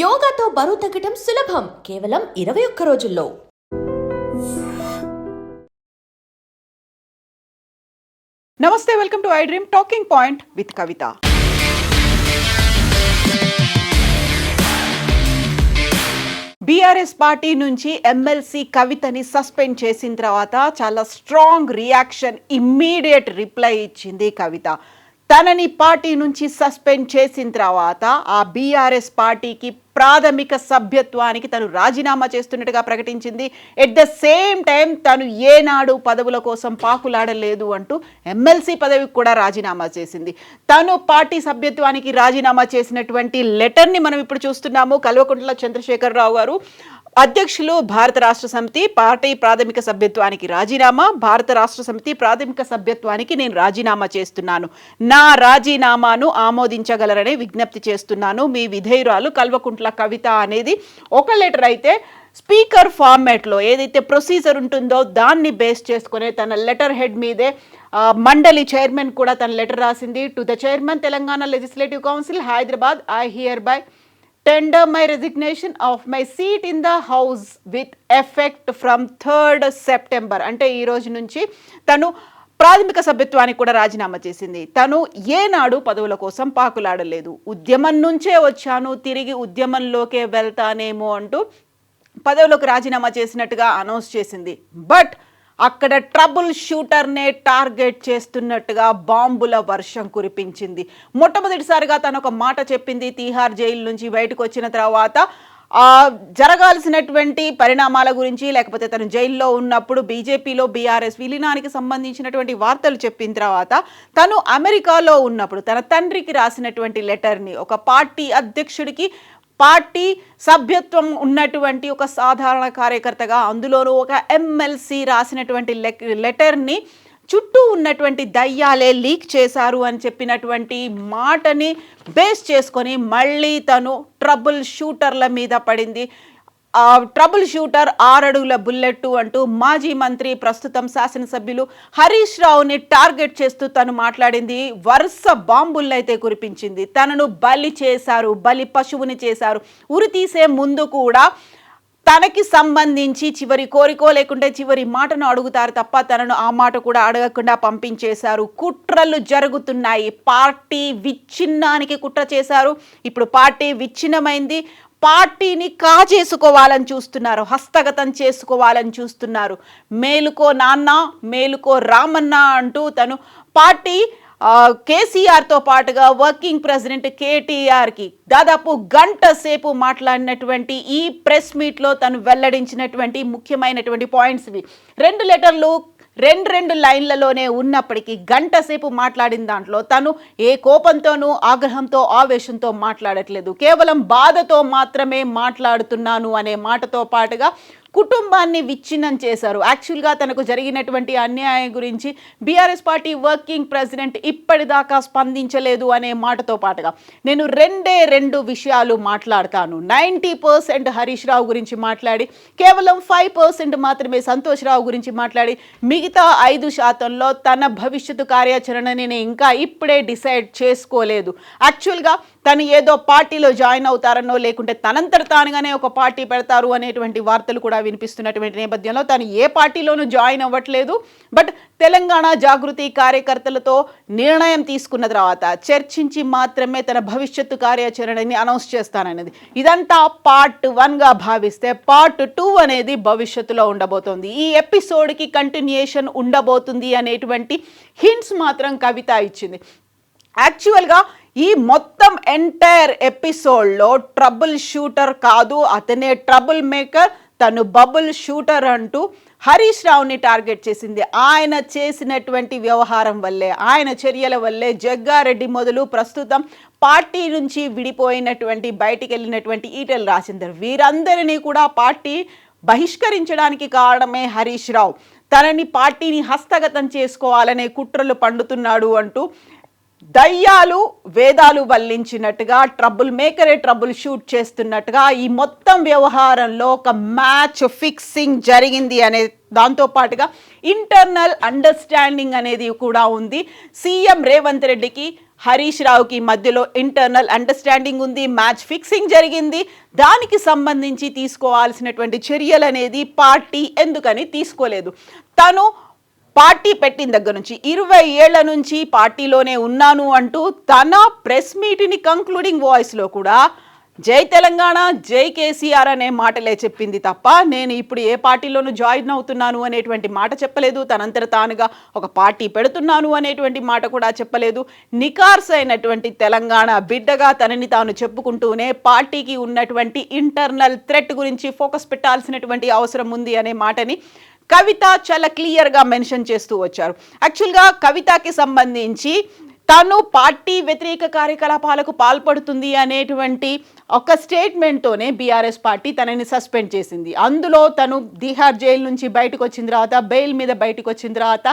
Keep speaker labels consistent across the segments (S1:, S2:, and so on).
S1: యోగాతో బరువు తగ్గటం సులభం కేవలం 21 రోజుల్లో.
S2: నమస్తే, welcome to I dream talking point with Kavitha. BRS party నుంచి ఎమ్మెల్సీ కవితని సస్పెండ్ చేసిన తర్వాత చాలా స్ట్రాంగ్ రియాక్షన్, ఇమ్మీడియట్ రిప్లై ఇచ్చింది కవిత. తనని పార్టీ నుంచి సస్పెండ్ చేసిన తర్వాత ఆ బీఆర్ఎస్ పార్టీకి ప్రాథమిక సభ్యత్వానికి తను రాజీనామా చేస్తున్నట్టుగా ప్రకటించింది. ఎట్ ద సేమ్ టైం తను ఏనాడు పదవుల కోసం పాకులాడలేదు అంటూ ఎమ్మెల్సీ పదవికి కూడా రాజీనామా చేసింది. తను పార్టీ సభ్యత్వానికి రాజీనామా చేసినటువంటి లెటర్ని మనం ఇప్పుడు చూస్తున్నాము. కల్వకుంట్ల చంద్రశేఖరరావు గారు, అధ్యక్షులు, భారత రాష్ట్ర సమితి పార్టీ ప్రాథమిక సభ్యత్వానికి రాజీనామా, భారత రాష్ట్ర సమితి ప్రాథమిక సభ్యత్వానికి నేను రాజీనామా చేస్తున్నాను, నా రాజీనామాను ఆమోదించగలరని విజ్ఞప్తి చేస్తున్నాను, మీ విధేయురాలు కల్వకుంట్ల కవిత అనేది ఒక లెటర్ అయితే స్పీకర్ ఫార్మాట్లో ఏదైతే ప్రొసీజర్ ఉంటుందో దాన్ని బేస్ చేసుకునే తన లెటర్ హెడ్ మీదే మండలి చైర్మన్ కూడా తన లెటర్ రాసింది. To the chairman Telangana legislative council Hyderabad, I here by tender my resignation of my seat in the house with effect from 3rd September. అంటే ఈ రోజు నుంచి తను ప్రాథమిక సభ్యత్వానికి కూడా రాజీనామా చేసింది. తను ఏనాడు పదవుల కోసం పాకులాడలేదు, ఉద్యమం నుంచే వచ్చాను, తిరిగి ఉద్యమంలోకే వెళ్తానేమో అంటూ పదవులకు రాజీనామా చేసినట్టుగా అనౌన్స్ చేసింది. బట్ అక్కడ ట్రబుల్ షూటర్నే టార్గెట్ చేస్తున్నట్టుగా బాంబుల వర్షం కురిపించింది. మొట్టమొదటిసారిగా తను ఒక మాట చెప్పింది. తీహార్ జైలు నుంచి బయటకు వచ్చిన తర్వాత జరగాల్సినటువంటి పరిణామాల గురించి, లేకపోతే తను జైల్లో ఉన్నప్పుడు బీజేపీలో బీఆర్ఎస్ విలీనానికి సంబంధించినటువంటి వార్తలు చెప్పిన తర్వాత తను అమెరికాలో ఉన్నప్పుడు తన తండ్రికి రాసినటువంటి లెటర్ని ఒక పార్టీ అధ్యక్షుడికి, పార్టీ సభ్యత్వం ఉన్నటువంటి ఒక సాధారణ కార్యకర్తగా, అందులోనూ ఒక ఎమ్మెల్సీ రాసినటువంటి లెటర్ని చుట్టూ ఉన్నటువంటి దయ్యాలే లీక్ చేశారు అని చెప్పినటువంటి మాటని బేస్ చేసుకొని మళ్ళీ తను ట్రబుల్ షూటర్ల మీద పడింది. ట్రబుల్ షూటర్ 6 అడుగుల బుల్లెట్ అంటూ మాజీ మంత్రి, ప్రస్తుతం శాసనసభ్యులు హరీష్ రావుని టార్గెట్ చేస్తూ తను మాట్లాడింది. వరుస బాంబుల్ని అయితే కురిపించింది. తనను బలి చేశారు, బలి పశువుని చేశారు. ఉరి తీసే ముందు కూడా తనకి సంబంధించి చివరి కోరికో లేకుంటే చివరి మాటను అడుగుతారు తప్ప తనను ఆ మాట కూడా అడగకుండా పంపించేశారు. కుట్రలు జరుగుతున్నాయి. పార్టీ విచ్ఛిన్నానికి కుట్ర చేశారు. ఇప్పుడు పార్టీ విచ్ఛిన్నమైంది. పార్టీని కాజేసుకోవాలని చూస్తున్నారు, హస్తగతం చేసుకోవాలని చూస్తున్నారు. మేలుకో నాన్న, మేలుకో రామన్న అంటూ తను పార్టీ కేసీఆర్తో పాటుగా వర్కింగ్ ప్రెసిడెంట్ కేటీఆర్కి దాదాపు గంట సేపు మాట్లాడినటువంటి ఈ ప్రెస్ మీట్లో తను వెల్లడించినటువంటి ముఖ్యమైనటువంటి పాయింట్స్ ఇవి. 2 లెటర్లు రెండు లైన్లలోనే ఉన్నప్పటికీ గంట సేపు మాట్లాడిన దాంట్లో తను ఏ కోపంతోనూ, ఆగ్రహంతో, ఆవేశంతో మాట్లాడట్లేదు. కేవలం బాధతో మాత్రమే మాట్లాడుతున్నాను అనే మాటతో పాటుగా కుటుంబాన్ని విచ్ఛిన్నం చేశారు. యాక్చువల్గా తనకు జరిగినటువంటి అన్యాయం గురించి బీఆర్ఎస్ పార్టీ వర్కింగ్ ప్రెసిడెంట్ ఇప్పటిదాకా స్పందించలేదు అనే మాటతో పాటుగా నేను 2 విషయాలు మాట్లాడతాను. 90% హరీష్ రావు గురించి మాట్లాడి కేవలం 5% మాత్రమే సంతోష్ రావు గురించి మాట్లాడి మిగతా 5%లో తన భవిష్యత్తు కార్యాచరణని నేను ఇంకా ఇప్పుడే డిసైడ్ చేసుకోలేదు. యాక్చువల్గా తను ఏదో పార్టీలో జాయిన్ అవుతారనో లేకుంటే తనంతట తానుగానే ఒక పార్టీ పెడతారు అనేటువంటి వార్తలు కూడా వినిపిస్తున్నటువంటి నేపథ్యంలో తను ఏ పార్టీలోనూ జాయిన్ అవ్వట్లేదు. బట్ తెలంగాణ జాగృతి కార్యకర్తలతో నిర్ణయం తీసుకున్న తర్వాత చర్చించి మాత్రమే తన భవిష్యత్తు కార్యాచరణని అనౌన్స్ చేస్తాననేది. ఇదంతా పార్ట్ 1గా భావిస్తే పార్ట్ 2 అనేది భవిష్యత్తులో ఉండబోతోంది. ఈ ఎపిసోడ్కి కంటిన్యూయేషన్ ఉండబోతుంది అనేటువంటి హింట్స్ మాత్రం కవిత ఇచ్చింది. యాక్చువల్గా ఈ మొత్తం ఎంటైర్ ఎపిసోడ్లో ట్రబుల్ షూటర్ కాదు, అతనే ట్రబుల్ మేకర్, తను బబుల్ షూటర్ అంటూ హరీష్ రావుని టార్గెట్ చేసింది. ఆయన చేసినటువంటి వ్యవహారం వల్లే, ఆయన చర్యల వల్లే జగ్గారెడ్డి మొదలు ప్రస్తుతం పార్టీ నుంచి విడిపోయినటువంటి, బయటికి వెళ్ళినటువంటి ఈటెల రాజేందర్, వీరందరినీ కూడా పార్టీ బహిష్కరించడానికి కారణమే హరీష్ రావు. తనని పార్టీని హస్తగతం చేసుకోవాలనే కుట్రలు పండుతున్నాడు అంటూ దయ్యాలు వేదాలు వల్లించినట్టుగా ట్రబుల్ మేకరే ట్రబుల్ షూట్ చేస్తున్నట్టుగా ఈ మొత్తం వ్యవహారంలో ఒక మ్యాచ్ ఫిక్సింగ్ జరిగింది అనే దాంతో పాటుగా ఇంటర్నల్ అండర్స్టాండింగ్ అనేది కూడా ఉంది. సీఎం రేవంత్ రెడ్డికి హరీష్ రావుకి మధ్యలో ఇంటర్నల్ అండర్స్టాండింగ్ ఉంది, మ్యాచ్ ఫిక్సింగ్ జరిగింది. దానికి సంబంధించి తీసుకోవాల్సినటువంటి చర్యలు అనేది పార్టీ ఎందుకని తీసుకోలేదు. తను పార్టీ పెట్టిన దగ్గర నుంచి 20 ఏళ్ల నుంచి పార్టీలోనే ఉన్నాను అంటూ తన ప్రెస్ మీట్ని కంక్లూడింగ్ వాయిస్లో కూడా జై తెలంగాణ, జై కేసీఆర్ అనే మాటలే చెప్పింది తప్ప నేను ఇప్పుడు ఏ పార్టీలోనూ జాయిన్ అవుతున్నాను అనేటువంటి మాట చెప్పలేదు. తనంతట తానుగా ఒక పార్టీ పెడుతున్నాను అనేటువంటి మాట కూడా చెప్పలేదు. నికార్స్ అయినటువంటి తెలంగాణ బిడ్డగా తనని తాను చెప్పుకుంటూనే పార్టీకి ఉన్నటువంటి ఇంటర్నల్ థ్రెట్ గురించి ఫోకస్ పెట్టాల్సినటువంటి అవసరం ఉంది అనే మాటని కవిత చాలా క్లియర్గా మెన్షన్ చేస్తూ వచ్చారు. యాక్చువల్గా కవితకి సంబంధించి తను పార్టీ వ్యతిరేక కార్యకలాపాలకు పాల్పడుతుంది అనేటువంటి ఒక స్టేట్మెంట్తోనే బీఆర్ఎస్ పార్టీ తనని సస్పెండ్ చేసింది. అందులో తను తిహార్ జైలు నుంచి బయటకు వచ్చిన తర్వాత, బెయిల్ మీద బయటకు వచ్చిన తర్వాత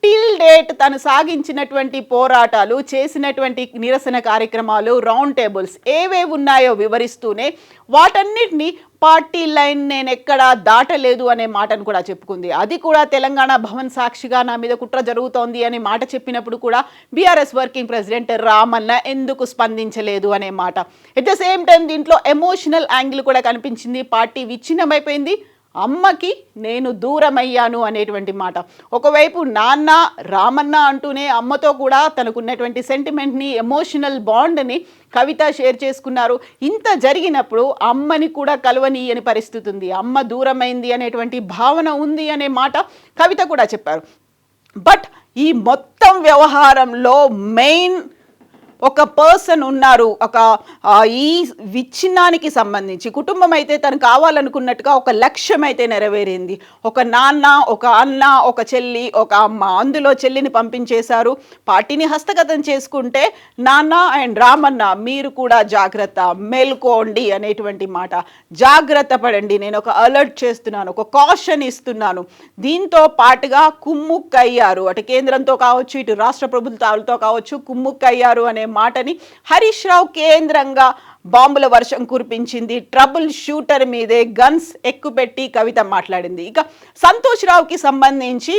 S2: టిల్ డేట్ తను సాగించినటువంటి పోరాటాలు, చేసినటువంటి నిరసన కార్యక్రమాలు, రౌండ్ టేబుల్స్ ఏవేవి ఉన్నాయో వివరిస్తూనే వాటన్నిటిని పార్టీ లైన్ నేను ఎక్కడా దాటలేదు అనే మాటను కూడా చెప్పుకుంది. అది కూడా తెలంగాణ భవన్ సాక్షిగా నా మీద కుట్ర జరుగుతోంది అనే మాట చెప్పినప్పుడు కూడా బీఆర్ఎస్ వర్కింగ్ ప్రెసిడెంట్ రామన్న ఎందుకు స్పందించలేదు అనే మాట. ఎట్ ద సేమ్ టైం దీంట్లో ఎమోషనల్ యాంగిల్ కూడా కనిపించింది. పార్టీ విచ్ఛిన్నమైపోయింది, అమ్మకి నేను దూరమయ్యాను అనేటువంటి మాట. ఒకవైపు నాన్న రామన్న అంటూనే అమ్మతో కూడా తనకున్నటువంటి సెంటిమెంట్ని, ఎమోషనల్ బాండ్ని కవిత షేర్ చేసుకున్నారు. ఇంత జరిగినప్పుడు అమ్మని కూడా కలవనీయని పరిస్థితి ఉంది, అమ్మ దూరమైంది అనేటువంటి భావన ఉంది అనే మాట కవిత కూడా చెప్పారు. బట్ ఈ మొత్తం వ్యవహారంలో మెయిన్ ఒక పర్సన్ ఉన్నారు. ఒక ఈ విచ్ఛిన్నానికి సంబంధించి కుటుంబం అయితే తను కావాలనుకున్నట్టుగా ఒక లక్ష్యం అయితే నెరవేరింది. ఒక నాన్న, ఒక అన్న, ఒక చెల్లి, ఒక అమ్మ. అందులో చెల్లిని పంపించేశారు. పార్టీని హస్తగతం చేసుకుంటే నాన్న అండ్ రామన్న మీరు కూడా జాగ్రత్త, మేల్కోండి అనేటువంటి మాట. జాగ్రత్త పడండి, నేను ఒక అలర్ట్ చేస్తున్నాను, ఒక కాషన్ ఇస్తున్నాను. దీంతో పాటుగా కుమ్ముక్కయ్యారు, అటు కేంద్రంతో కావచ్చు, ఇటు రాష్ట్ర ప్రభుత్వాలతో కావచ్చు, కుమ్ముక్కయ్యారు అనే మాటని హరీష్ రావు కేంద్రంగా బాంబుల వర్షం కురిపించింది. ట్రబుల్ షూటర్ మీదే గన్స్ ఎక్కుపెట్టి కవిత మాట్లాడింది. ఇక సంతోష్ రావుకి సంబంధించి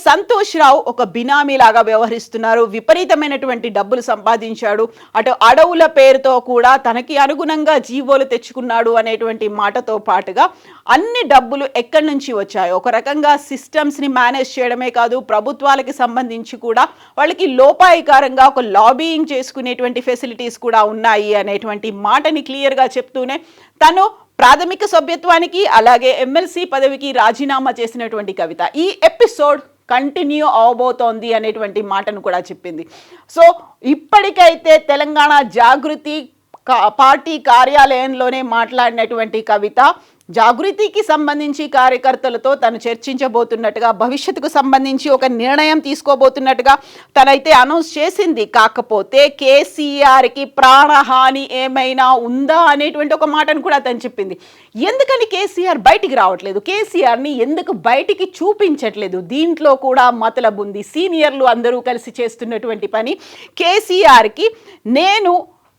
S2: సంతోష్ రావు ఒక బినామీ లాగా వ్యవహరిస్తున్నారు. విపరీతమైనటువంటి డబ్బులు సంపాదించాడు, అటు అడవుల పేరుతో కూడా తనకి అనుగుణంగా జీవోలు తెచ్చుకున్నాడు అనేటువంటి మాటతో పాటుగా అన్ని డబ్బులు ఎక్కడి నుంచి వచ్చాయో ఒక రకంగా సిస్టమ్స్ని మేనేజ్ చేయడమే కాదు, ప్రభుత్వాలకి సంబంధించి కూడా వాళ్ళకి లోపాయికారంగా ఒక లాబీయింగ్ చేసుకునేటువంటి ఫెసిలిటీస్ కూడా ఉన్నాయి అనేటువంటి మాటని క్లియర్గా చెప్తూనే తను ప్రాథమిక సభ్యత్వానికి అలాగే ఎమ్మెల్సీ పదవికి రాజీనామా చేసినటువంటి కవిత ఈ ఎపిసోడ్ కంటిన్యూ అవబోతోంది అనేటువంటి మాటను కూడా చెప్పింది. సో ఇప్పటికైతే తెలంగాణ జాగృతి పార్టీ కార్యాలయంలోనే మాట్లాడినటువంటి కవిత జాగృతికి సంబంధించి కార్యకర్తలతో తను చర్చించబోతున్నట్టుగా, భవిష్యత్తుకు సంబంధించి ఒక నిర్ణయం తీసుకోబోతున్నట్టుగా తనైతే అనౌన్స్ చేసింది. కాకపోతే కేసీఆర్కి ప్రాణహాని ఏమైనా ఉందా అనేటువంటి ఒక మాటను కూడా తను చెప్పింది. ఎందుకని కేసీఆర్ బయటికి రావట్లేదు, కేసీఆర్ని ఎందుకు బయటికి చూపించట్లేదు, దీంట్లో కూడా మతలబు ఉంది. సీనియర్లు అందరూ కలిసి చేస్తున్నటువంటి పని. కేసీఆర్కి నేను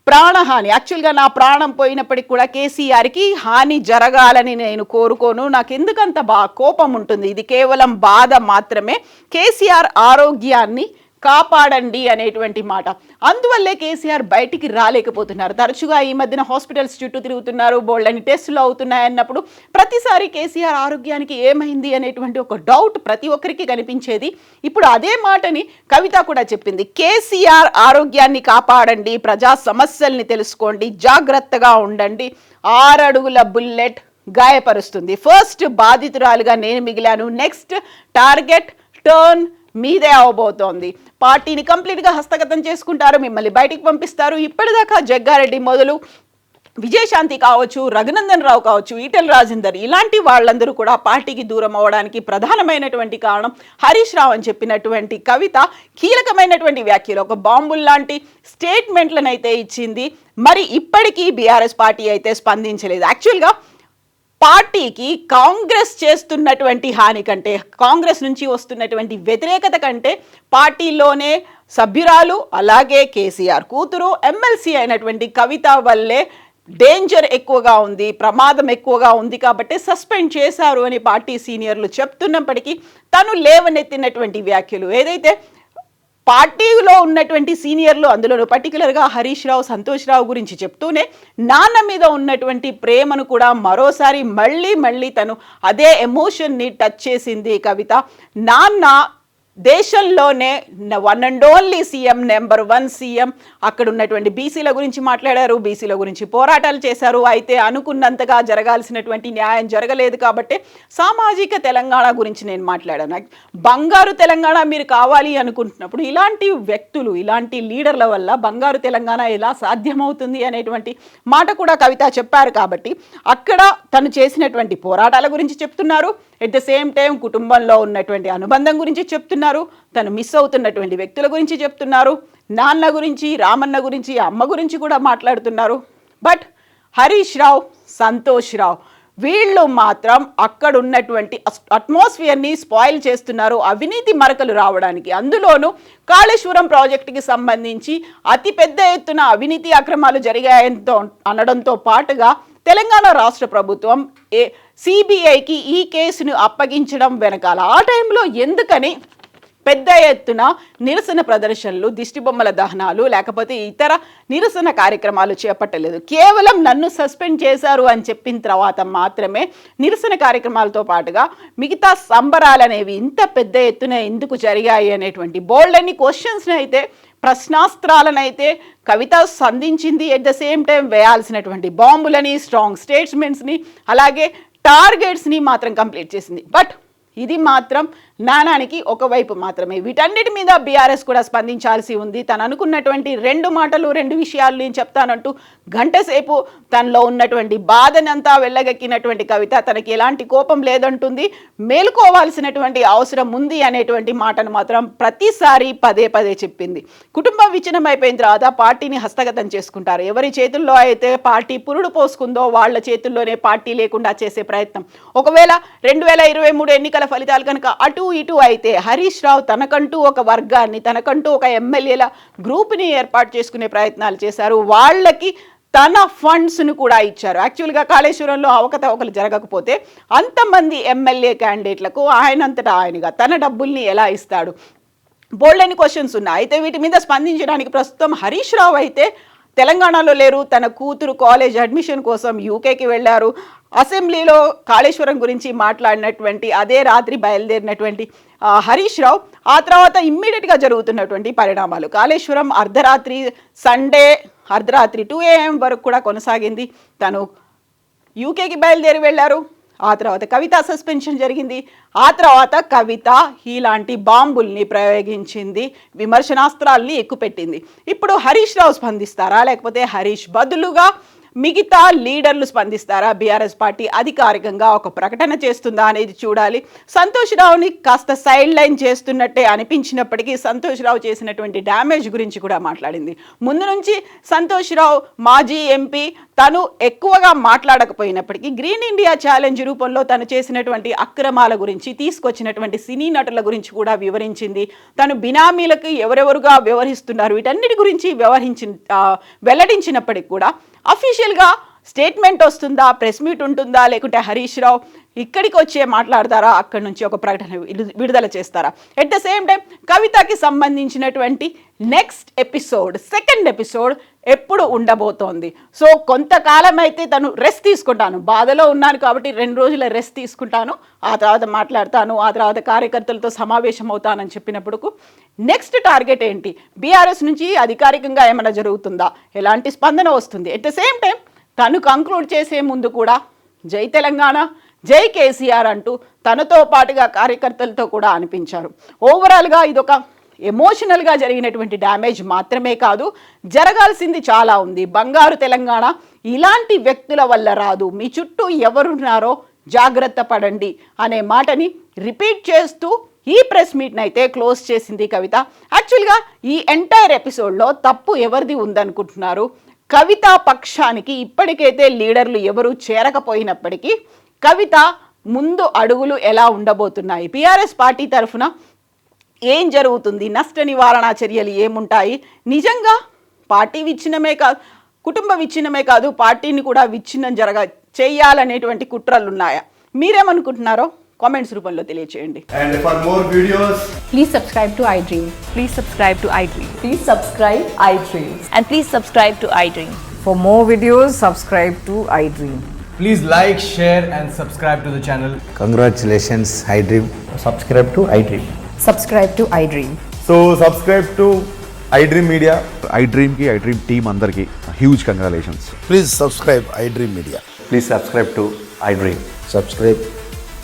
S2: ప్రాణహాని, యాక్చువల్గా నా ప్రాణం పోయినప్పటికి కూడా కేసీఆర్కి హాని జరగాలని నేను కోరుకోను, నాకు ఎందుకంత కోపం ఉంటుంది, ఇది కేవలం బాధ మాత్రమే, కేసీఆర్ ఆరోగ్యాన్ని కాపాడండి అనేటువంటి మాట. అందువల్లే కేసీఆర్ బయటికి రాలేకపోతున్నారు. తరచుగా ఈ మధ్యన హాస్పిటల్స్ చుట్టూ తిరుగుతున్నారు, బోల్డని టెస్టులు అవుతున్నాయన్నప్పుడు ప్రతిసారి కేసీఆర్ ఆరోగ్యానికి ఏమైంది అనేటువంటి ఒక డౌట్ ప్రతి ఒక్కరికి కనిపించేది. ఇప్పుడు అదే మాటని కవిత కూడా చెప్పింది. కేసీఆర్ ఆరోగ్యాన్ని కాపాడండి, ప్రజా సమస్యల్ని తెలుసుకోండి, జాగ్రత్తగా ఉండండి, 6 అడుగుల బుల్లెట్ గాయపరుస్తుంది. ఫస్ట్ బాధితురాలుగా నేను మిగిలాను, నెక్స్ట్ టార్గెట్ టర్న్ మీదే అవబోతోంది. పార్టీని కంప్లీట్గా హస్తగతం చేసుకుంటారు, మిమ్మల్ని బయటికి పంపిస్తారు. ఇప్పటిదాకా జగ్గారెడ్డి మొదలు విజయశాంతి కావచ్చు, రఘునందన్ రావు కావచ్చు, ఈటెల రాజేందర్ ఇలాంటి వాళ్ళందరూ కూడా పార్టీకి దూరం అవ్వడానికి ప్రధానమైనటువంటి కారణం హరీష్ రావు అని చెప్పినటువంటి కవిత కీలకమైనటువంటి వ్యాఖ్యలు, ఒక బాంబుల్లాంటి స్టేట్మెంట్లను అయితే ఇచ్చింది. మరి ఇప్పటికీ బీఆర్ఎస్ పార్టీ అయితే స్పందించలేదు. యాక్చువల్గా పార్టీకి కాంగ్రెస్ చేస్తున్నటువంటి హాని కంటే, కాంగ్రెస్ నుంచి వస్తున్నటువంటి వ్యతిరేకత కంటే పార్టీలోనే సభ్యురాలు అలాగే కేసీఆర్ కూతురు ఎమ్మెల్సీ అయినటువంటి కవిత వల్లే డేంజర్ ఎక్కువగా ఉంది, ప్రమాదం ఎక్కువగా ఉంది కాబట్టి సస్పెండ్ చేశారు అని పార్టీ సీనియర్లు చెప్తున్నప్పటికీ తను లేవనెత్తినటువంటి వ్యాఖ్యలు ఏదైతే పార్టీలో ఉన్నటువంటి సీనియర్లు అందులో పర్టికులర్గా హరీష్ రావు, సంతోష్ రావు గురించి చెప్తూనే నాన్న మీద ఉన్నటువంటి ప్రేమను కూడా మరోసారి మళ్ళీ తను అదే ఎమోషన్ని టచ్ చేసింది కవిత. నాన్న దేశంలోనే one and only CM, number 1 CM. అక్కడ ఉన్నటువంటి బీసీల గురించి మాట్లాడారు, బీసీల గురించి పోరాటాలు చేశారు. అయితే అనుకున్నంతగా జరగాల్సినటువంటి న్యాయం జరగలేదు కాబట్టి సామాజిక తెలంగాణ గురించి నేను మాట్లాడాను. బంగారు తెలంగాణ మీరు కావాలి అనుకుంటున్నప్పుడు ఇలాంటి వ్యక్తులు, ఇలాంటి లీడర్ల వల్ల బంగారు తెలంగాణ ఎలా సాధ్యమవుతుంది అనేటువంటి మాట కూడా కవిత చెప్పారు. కాబట్టి అక్కడ తను చేసినటువంటి పోరాటాల గురించి చెప్తున్నారు. ఎట్ ద సేమ్ టైం కుటుంబంలో ఉన్నటువంటి అనుబంధం గురించి చెప్తున్నారు, తను మిస్ అవుతున్నటువంటి వ్యక్తుల గురించి చెప్తున్నారు, నాన్న గురించి, రామన్న గురించి, అమ్మ గురించి కూడా మాట్లాడుతున్నారు. బట్ హరీష్ రావు, సంతోష్ రావు వీళ్ళు మాత్రం అక్కడ ఉన్నటువంటి అట్మాస్ఫియర్ని స్పాయిల్ చేస్తున్నారు అవినీతి మరకలు రావడానికి. అందులోనూ కాళేశ్వరం ప్రాజెక్టుకి సంబంధించి అతిపెద్ద ఎత్తున అవినీతి అక్రమాలు జరిగాయంతో అనడంతో పాటుగా తెలంగాణ రాష్ట్ర ప్రభుత్వం సిబిఐకి ఈ కేసును అప్పగించడం వెనకాల ఆ టైంలో ఎందుకని పెద్ద ఎత్తున నిరసన ప్రదర్శనలు, దిష్టిబొమ్మల దహనాలు లేకపోతే ఇతర నిరసన కార్యక్రమాలు చేపట్టలేదు? కేవలం నన్ను సస్పెండ్ చేశారు అని చెప్పిన తర్వాత మాత్రమే నిరసన కార్యక్రమాలతో పాటుగా మిగతా సంబరాలు అనేవి ఇంత పెద్ద ఎత్తున ఎందుకు జరిగాయి అనేటువంటి బోల్డ్ అన్ని క్వశ్చన్స్ని అయితే, ప్రశ్నాస్త్రాలనైతే కవిత సంధించింది. ఎట్ ద సేమ్ టైం వేయాల్సినటువంటి బాంబులని, స్ట్రాంగ్ స్టేట్మెంట్స్ని, అలాగే టార్గెట్స్ని మాత్రం కంప్లీట్ చేసింది. బట్ ఇది మాత్రం నానానికి ఒకవైపు మాత్రమే. వీటన్నిటి మీద బీఆర్ఎస్ కూడా స్పందించాల్సి ఉంది. తను అనుకున్నటువంటి 2 మాటలు 2 విషయాలు నేను చెప్తానంటూ గంటసేపు తనలో ఉన్నటువంటి బాధనంతా వెళ్ళగక్కినటువంటి కవిత తనకి ఎలాంటి కోపం లేదంటుంది, మేలుకోవాల్సినటువంటి అవసరం ఉంది అనేటువంటి మాటను మాత్రం ప్రతిసారి పదే చెప్పింది. కుటుంబం విచ్ఛిన్నం అయిపోయిన తర్వాత పార్టీని హస్తగతం చేసుకుంటారు. ఎవరి చేతుల్లో అయితే పార్టీ పురుడు పోసుకుందో వాళ్ళ చేతుల్లోనే పార్టీ లేకుండా చేసే ప్రయత్నం. ఒకవేళ 2023 ఎన్నికల ఫలితాలు కనుక అటు ఇటు అయితే హరీష్ రావు తనకంటూ ఒక వర్గాన్ని, తనకంటూ ఒక ఎమ్మెల్యేల గ్రూప్ని ఏర్పాటు చేసుకునే ప్రయత్నాలు చేశారు. వాళ్ళకి తన ఫండ్స్ను కూడా ఇచ్చారు. యాక్చువల్గా కాళేశ్వరంలో అవకతవకలు జరగకపోతే అంతమంది ఎమ్మెల్యే క్యాండిడేట్లకు ఆయనంతటా ఆయనగా తన డబ్బుల్ని ఎలా ఇస్తాడు? బోల్డని క్వశ్చన్స్ ఉన్నాయి. అయితే వీటి మీద స్పందించడానికి ప్రస్తుతం హరీష్ రావు అయితే తెలంగాణలో లేరు. తన కూతురు కాలేజ్ అడ్మిషన్ కోసం యూకేకి వెళ్ళారు. అసెంబ్లీలో కాళేశ్వరం గురించి మాట్లాడినటువంటి అదే రాత్రి బయలుదేరినటువంటి హరీష్ రావు ఆ తర్వాత ఇమ్మీడియట్గా జరుగుతున్నటువంటి పరిణామాలు, కాళేశ్వరం అర్ధరాత్రి, సండే అర్ధరాత్రి 2 AM వరకు కూడా కొనసాగింది. తను యూకేకి బయలుదేరి వెళ్ళారు. ఆ తర్వాత కవిత సస్పెన్షన్ జరిగింది. ఆ తర్వాత కవిత ఇలాంటి బాంబుల్ని ప్రయోగించింది, విమర్శనాస్త్రాల్ని ఎక్కుపెట్టింది. ఇప్పుడు హరీష్ రావు స్పందిస్తారా, లేకపోతే హరీష్ బదులుగా మిగతా లీడర్లు స్పందిస్తారా? బీఆర్ఎస్ పార్టీ అధికారికంగా ఒక ప్రకటన చేస్తుందా అనేది చూడాలి. సంతోష్ రావుని కాస్త సైడ్ లైన్ చేస్తున్నట్టే అనిపించినప్పటికీ సంతోష్ రావు చేసినటువంటి డ్యామేజ్ గురించి కూడా మాట్లాడింది. ముందు నుంచి సంతోష్ రావు మాజీ ఎంపీ, తను ఎక్కువగా మాట్లాడకపోయినప్పటికీ గ్రీన్ ఇండియా ఛాలెంజ్ రూపంలో తను చేసినటువంటి అక్రమాల గురించి, తీసుకొచ్చినటువంటి సినీ నటుల గురించి కూడా వివరించింది. తను బినామీలకు ఎవరెవరుగా వ్యవహరిస్తున్నారు వీటన్నిటి గురించి వెల్లడించినప్పటికి కూడా అఫీషియల్గా స్టేట్మెంట్ వస్తుందా, ప్రెస్ మీట్ ఉంటుందా, లేకుంటే హరీష్ రావు ఇక్కడికి వచ్చే మాట్లాడతారా, అక్కడి నుంచి ఒక ప్రకటన విడుదల చేస్తారా? ఎట్ ద సేమ్ టైం కవితకి సంబంధించినటువంటి నెక్స్ట్ ఎపిసోడ్, 2nd ఎపిసోడ్ ఎప్పుడు ఉండబోతోంది? సో కొంతకాలం అయితే తను రెస్ట్ తీసుకుంటాను, బాధలో ఉన్నాను కాబట్టి 2 రోజుల రెస్ట్ తీసుకుంటాను, ఆ తర్వాత మాట్లాడతాను, ఆ తర్వాత కార్యకర్తలతో సమావేశం అవుతానని చెప్పినప్పుడు నెక్స్ట్ టార్గెట్ ఏంటి? బీఆర్ఎస్ నుంచి అధికారికంగా ఏమైనా జరుగుతుందా, ఎలాంటి స్పందన వస్తుంది? ఎట్ ద సేమ్ టైం తను కంక్లూడ్ చేసే ముందు కూడా జై తెలంగాణ, జై కేసీఆర్ అంటూ తనతో పాటుగా కార్యకర్తలతో కూడా అనిపించారు. ఓవరాల్గా ఇదొక ఎమోషనల్గా జరిగినటువంటి డ్యామేజ్ మాత్రమే కాదు, జరగాల్సింది చాలా ఉంది. బంగారు తెలంగాణ ఇలాంటి వ్యక్తుల వల్ల రాదు, మీ చుట్టూ ఎవరున్నారో జాగ్రత్త పడండి అనే మాటని రిపీట్ చేస్తూ ఈ ప్రెస్ మీట్ని అయితే క్లోజ్ చేసింది కవిత. యాక్చువల్గా ఈ ఎంటైర్ ఎపిసోడ్లో తప్పు ఎవరిది ఉందనుకుంటున్నారు? కవిత పక్షానికి ఇప్పటికైతే లీడర్లు ఎవరు చేరకపోయినప్పటికీ కవిత ముందు అడుగులు ఎలా ఉండబోతున్నాయి? బీఆర్ఎస్ పార్టీ తరఫున ఏం జరుగుతుంది, నష్ట నివారణ చర్యలు ఏముంటాయి, నిజంగా పార్టీ విచ్ఛిన్నమే కాదు, కుటుంబ విచ్ఛిన్నమే కాదు, పార్టీని కూడా విచ్ఛిన్నం చేయాలనేటువంటి కుట్రలు ఉన్నాయా? మీరేమనుకుంటున్నారో కామెంట్స్ రూపంలో తెలియచేయండి.
S3: And for more videos,
S4: Please subscribe to iDream. Please subscribe to iDream.
S1: Please subscribe iDreams.
S4: And please subscribe to iDream.
S5: For more videos, subscribe to iDream.
S3: please like, share and subscribe to the channel.
S6: Congratulations, iDream.
S7: Subscribe to iDream.
S5: Subscribe to iDream.
S7: So subscribe to iDream Media.
S8: iDream ki iDream team అందరికి huge congratulations.
S6: Please subscribe iDream Media.
S7: Please subscribe to iDream.
S6: Subscribe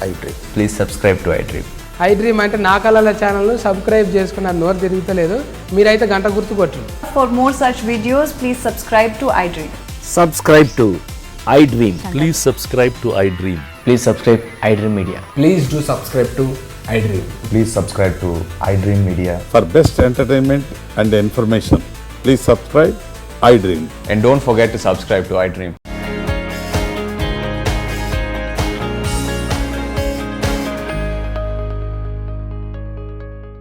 S6: iDream.
S7: Please subscribe to iDream.
S9: iDream అంటే నా కళల ఛానల్ను subscribe చేసుకున్న నోరు తిరుగుతలేదు, మీరైతే గంట గుర్తు కొట్టండి.
S5: For more such videos, please subscribe to iDream.
S10: Subscribe to iDream. Please subscribe to iDream.
S7: Please subscribe iDream Media.
S3: Please do subscribe to iDream.
S7: Please subscribe to iDream Media.
S8: For best entertainment and information, please subscribe iDream.
S7: And don't forget to subscribe to iDream.